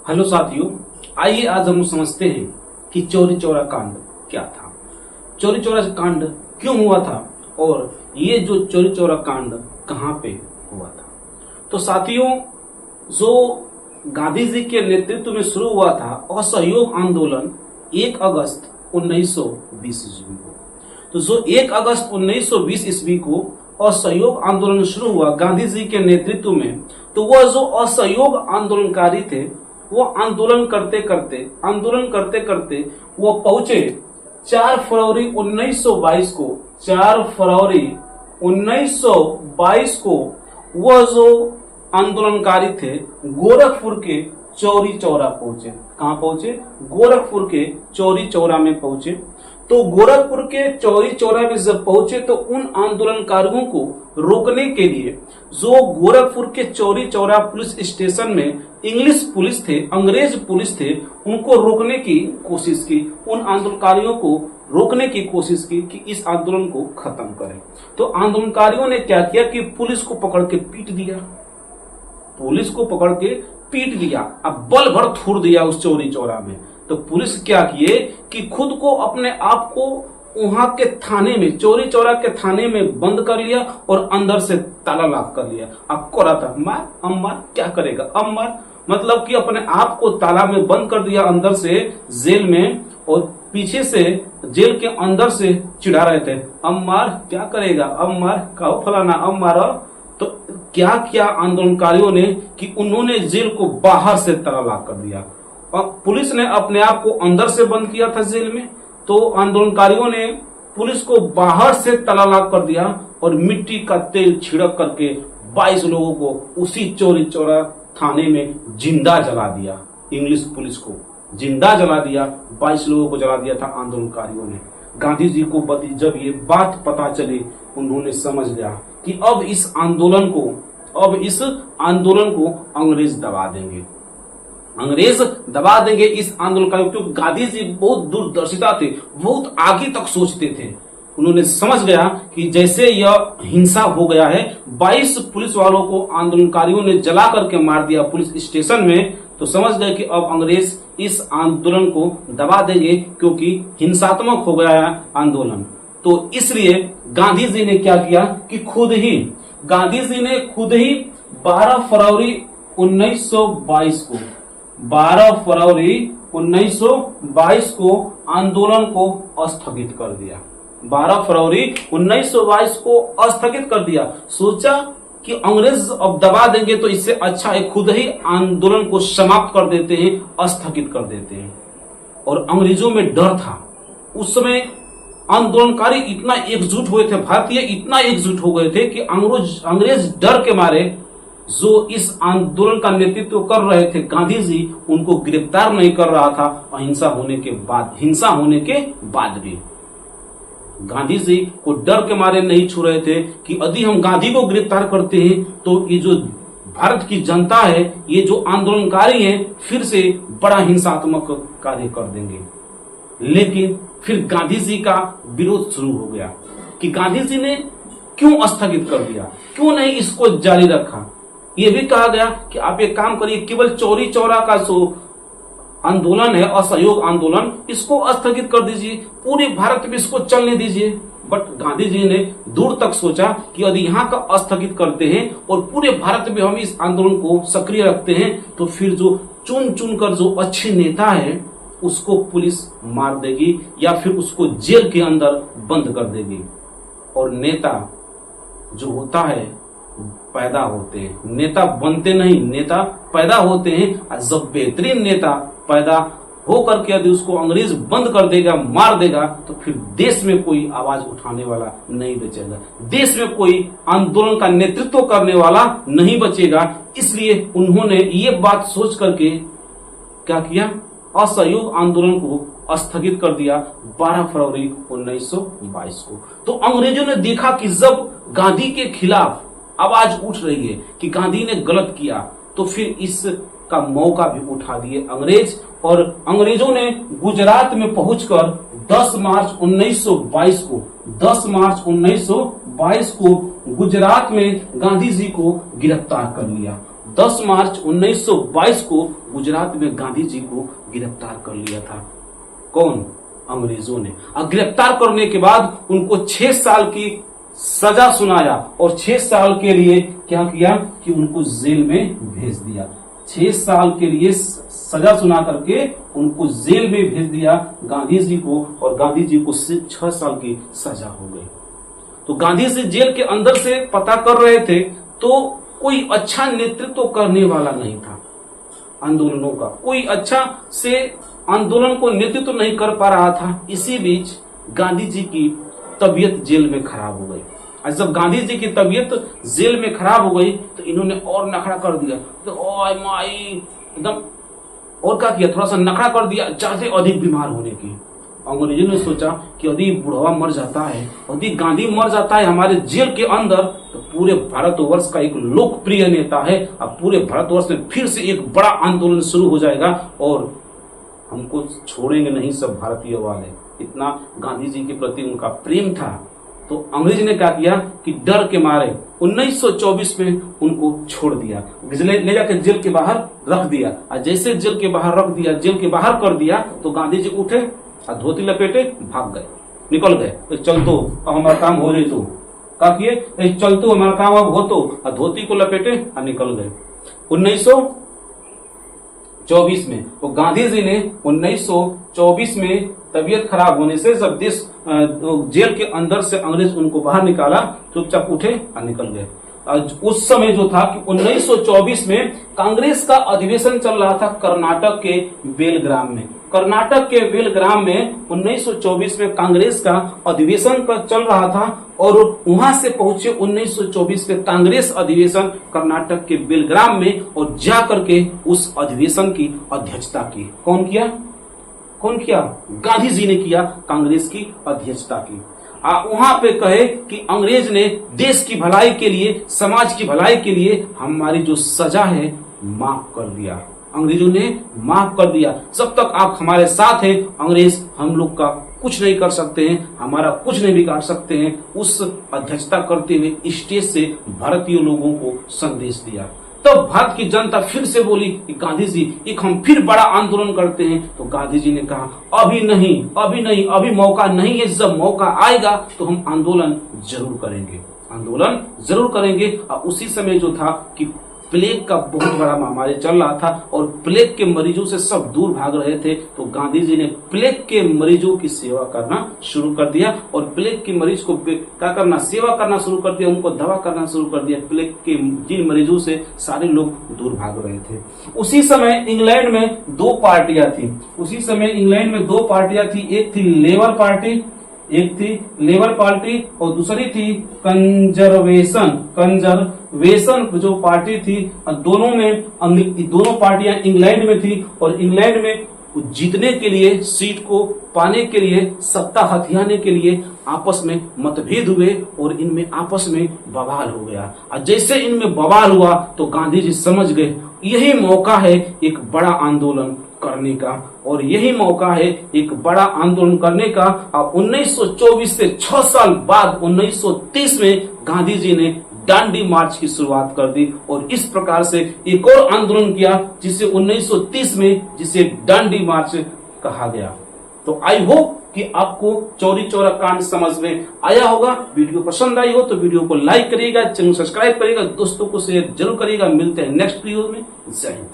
Hello साथियों, आइए आज हम समझते हैं कि चौरी चौरा कांड क्या था। चौरी चौरा कांड क्यों हुआ था और ये जो चौरी चौरा कांड कहां पे हुआ था। तो साथियों, जो गांधी जी के नेतृत्व में शुरू हुआ था असहयोग आंदोलन 1 अगस्त 1920 ईस्वी को, तो जो 1 अगस्त 1920 ईस्वी को असहयोग आंदोलन शुरू हुआ गांधी जी के नेतृत्व में, तो वह जो असहयोग आंदोलनकारी थे वो आंदोलन करते करते वो पहुंचे 4 फरवरी 1922 को। 4 फरवरी 1922 को वह जो आंदोलनकारी थे गोरखपुर के चौरी चौरा पहुंचे। कहां पहुंचे? गोरखपुर के चौरी चौरा में पहुंचे। तो गोरखपुर के चौरी चौरा में जब पहुंचे तो उन आंदोलनकारियों को रोकने के लिए जो गोरखपुर के चौरी चौरा पुलिस स्टेशन में इंग्लिश पुलिस थे, अंग्रेज पुलिस थे, उनको रोकने की कोशिश की। उन आंदोलनकारियों को रोकने की कोशिश की कि इस आंदोलन को खत्म करें। तो आंदोलनकारियों ने क्या किया कि पुलिस को पकड़ के पीट दिया। पुलिस को पकड़ के पीट दिया, अब बल भर थूर दिया उस चौरी चौरा में। तो पुलिस क्या किए कि खुद को अपने आप को वहां के थाने में, चौरी चौरा के थाने में बंद कर लिया और अंदर से ताला लॉक कर लिया। अब कोरा था मार अम्मार, क्या करेगा अम्मार, मतलब कि अपने आप को ताला में बंद कर दिया अंदर से जेल में, और पीछे से जेल के अंदर से चिढ़ा रहे थे अम्मार क्या करेगा अम्मार, कहो फलाना अम्मार। तो क्या किया आंदोलनकारियों ने कि उन्होंने जेल को बाहर से ताला लॉक कर दिया और पुलिस ने अपने आप को अंदर से बंद किया था जेल में। तो आंदोलनकारियों ने पुलिस को बाहर से ताला लॉक कर दिया और मिट्टी का तेल छिड़क करके 22 लोगों को उसी चौरी चौरा थाने में जिंदा जला दिया। इंग्लिश पुलिस को जिंदा जला दिया, 22 लोगों को जला दिया था आंदोलनकारियों ने। गांधी जी को जब ये बात पता चली, उन्होंने समझ लिया कि अब इस आंदोलन को अंग्रेज दबा देंगे, अंग्रेज दबा देंगे इस आंदोलन। क्योंकि गांधी जी बहुत दूरदर्शिता थे, बहुत आगे तक सोचते थे। उन्होंने समझ गया कि जैसे यह हिंसा हो गया है, 22 पुलिस वालों को आंदोलनकारियों ने जला करके मार दिया पुलिस स्टेशन में, तो समझ गए कि अब अंग्रेज इस आंदोलन को दबा देंगे क्योंकि हिंसात्मक हो गया है आंदोलन। तो इसलिए गांधी जी ने क्या किया कि गांधी जी ने खुद ही 12 फरवरी 1922 को 12 फरवरी 1922 को आंदोलन को स्थगित कर दिया। 12 फरवरी 1922 को स्थगित कर दिया। सोचा कि अंग्रेज अब दबा देंगे तो इससे अच्छा है खुद ही आंदोलन को समाप्त कर देते हैं, स्थगित कर देते हैं। और अंग्रेजों में डर था। उस समय आंदोलनकारी इतना एकजुट हुए थे, भारतीय इतना एकजुट हो गए थे कि अंग्रेज डर के मारे जो इस आंदोलन का नेतृत्व कर रहे थे गांधी जी, उनको गिरफ्तार नहीं कर रहा था। हिंसा होने के बाद भी गांधी जी को डर के मारे नहीं छू रहे थे कि यदि हम गांधी को गिरफ्तार करते हैं तो ये जो भारत की जनता है, ये जो आंदोलनकारी हैं, फिर से बड़ा हिंसात्मक कार्य कर देंगे। लेकिन फिर गांधी जी का विरोध शुरू हो गया कि गांधी जी ने क्यों स्थगित कर दिया, क्यों नहीं इसको जारी रखा। ये भी कहा गया कि आप एक काम करिए, केवल चौरी चौरा का जो आंदोलन है असहयोग आंदोलन, इसको स्थगित कर दीजिए, पूरे भारत में इसको चलने दीजिए। बट गांधी जी ने दूर तक सोचा कि यदि यहाँ का स्थगित करते हैं और पूरे भारत में हम इस आंदोलन को सक्रिय रखते हैं तो फिर जो चुन कर जो अच्छे नेता है उसको पुलिस मार देगी या फिर उसको जेल के अंदर बंद कर देगी। और नेता जो होता है पैदा होते हैं, नेता बनते नहीं, नेता पैदा होते हैं। जब बेहतरीन नेता पैदा हो करके यदि उसको अंग्रेज बंद कर देगा, मार देगा, तो फिर देश में कोई आवाज उठाने वाला नहीं बचेगा, देश में कोई आंदोलन का नेतृत्व करने वाला नहीं बचेगा। इसलिए उन्होंने ये बात सोच करके क्या किया, असहयोग आंदोलन को स्थगित कर दिया 12 फरवरी 1922 को। तो अंग्रेजों ने देखा कि जब गांधी के खिलाफ आवाज उठ रही है कि गांधी ने गलत किया, तो फिर इसका मौका भी उठा दिए अंग्रेज। और अंग्रेजों ने गुजरात में पहुंचकर 10 मार्च 1922 को गुजरात में गांधी जी को गिरफ्तार कर लिया। 10 मार्च 1922 को गुजरात में गांधी जी को गिरफ्तार कर लिया था। कौन? अंग्रेजों ने। और गिरफ्तार करने के बाद उनको 6 साल की सजा सुनाया और 6 साल के लिए क्या किया कि उनको जेल में भेज दिया। 6 साल के लिए सजा सुना करके उनको जेल में भेज दिया गांधी जी को, और गांधी जी को 6 साल की सजा हो गई। तो गांधी जी जेल के अंदर से पता कर रहे थे तो कोई अच्छा नेतृत्व करने वाला नहीं था आंदोलनों का, कोई अच्छा से आंदोलन को नेतृत्व नहीं कर पा रहा था। इसी बीच गांधी जी की तबीयत जेल में खराब हो गई। और जब गांधी जी की तबीयत जेल में खराब हो गई तो इन्होंने और नखरा कर दिया, तो ओए माई एकदम और क्या किया, थोड़ा सा नखरा कर दिया ज्यादा अधिक बीमार होने की। अंग्रेजों ने सोचा कि यदि बुढ़वा मर जाता है, यदि गांधी मर जाता है हमारे जेल के अंदर, तो पूरे भारतवर्ष का एक लोकप्रिय नेता है, अब पूरे भारतवर्ष में फिर से एक बड़ा आंदोलन शुरू हो जाएगा और हमको छोड़ेंगे नहीं सब भारतीय वाले। इतना गांधी जी के प्रति उनका प्रेम था। तो अंग्रेज ने क्या किया कि डर के मारे 1924 में उनको छोड़ दिया, ले जाकर जेल के बाहर रख दिया। और जैसे जेल के बाहर रख दिया, जेल के बाहर कर दिया, तो गांधी जी उठे और धोती लपेटे भाग गए, निकल गए। चल तो हमारा काम हो रही, तो क्या किए, चल तो हमारा काम अब हो, तो धोती को लपेटे और निकल गए। 1924 में तो गांधी जी ने 1924 में तबीयत खराब होने से जब देश जेल के अंदर से अंग्रेज उनको बाहर निकाला, चुपचाप उठे और निकल गए। उस समय जो था कि 1924 में कांग्रेस का अधिवेशन चल रहा था कर्नाटक के बेलग्राम में। कर्नाटक के बेलग्राम में 1924 में कांग्रेस का अधिवेशन चल रहा था और वहां से पहुंचे 1924 के कांग्रेस अधिवेशन कर्नाटक के बेलग्राम में और जाकर के उस अधिवेशन की अध्यक्षता की। कौन किया? गांधी जी ने किया कांग्रेस की अध्यक्षता की। वहां पे कहे कि अंग्रेज ने देश की भलाई के लिए, समाज की भलाई के लिए हमारी जो सजा है माफ कर दिया। अंग्रेजों ने माफ कर दिया। जब तक आप हमारे साथ हैं अंग्रेज हम लोग का कुछ नहीं कर सकते हैं, हमारा कुछ नहीं बिगाड़ सकते हैं। उस अध्यक्षता करते हुए स्टेज से भारतीय लोगों को संदेश दिया। तब भारत की जनता फिर से बोली कि गांधी जी एक हम फिर बड़ा आंदोलन करते हैं। तो गांधी जी ने कहा अभी नहीं, अभी मौका नहीं है, जब मौका आएगा तो हम आंदोलन जरूर करेंगे। और उसी समय जो था कि प्लेग का बहुत बड़ा महामारी चल रहा था और प्लेग के मरीजों से सब दूर भाग रहे थे। तो गांधी जी ने प्लेग के मरीजों की सेवा करना शुरू कर दिया और प्लेग के मरीज को क्या करना, सेवा करना शुरू कर दिया, उनको दवा करना शुरू कर दिया। प्लेग के जिन मरीजों से सारे लोग दूर भाग रहे थे। उसी समय इंग्लैंड में 2 पार्टियां थी। एक थी लेबर पार्टी और दूसरी थी कंजर्वेशन जो पार्टी थी। दोनों पार्टियां इंग्लैंड में थी और इंग्लैंड में जीतने के लिए, सीट को पाने के लिए, सत्ता हथियाने के लिए आपस में मतभेद हुए और इनमें आपस में बवाल हो गया। और जैसे इनमें बवाल हुआ तो गांधी जी समझ गए यही मौका है एक बड़ा आंदोलन करने का, और यही मौका है एक बड़ा आंदोलन करने का। और 1924 से 6 साल बाद 1930 में गांधी जी ने दांडी मार्च की शुरुआत कर दी और इस प्रकार से एक और आंदोलन किया जिसे 1930 में जिसे दांडी मार्च कहा गया। तो आई होप कि आपको चौरी चौरा कांड समझ में आया होगा। वीडियो पसंद आई हो तो वीडियो को लाइक करिएगा, चैनल सब्सक्राइब करिएगा, दोस्तों को शेयर जरूर करिएगा। मिलते हैं नेक्स्ट वीडियो में। जय हिंद।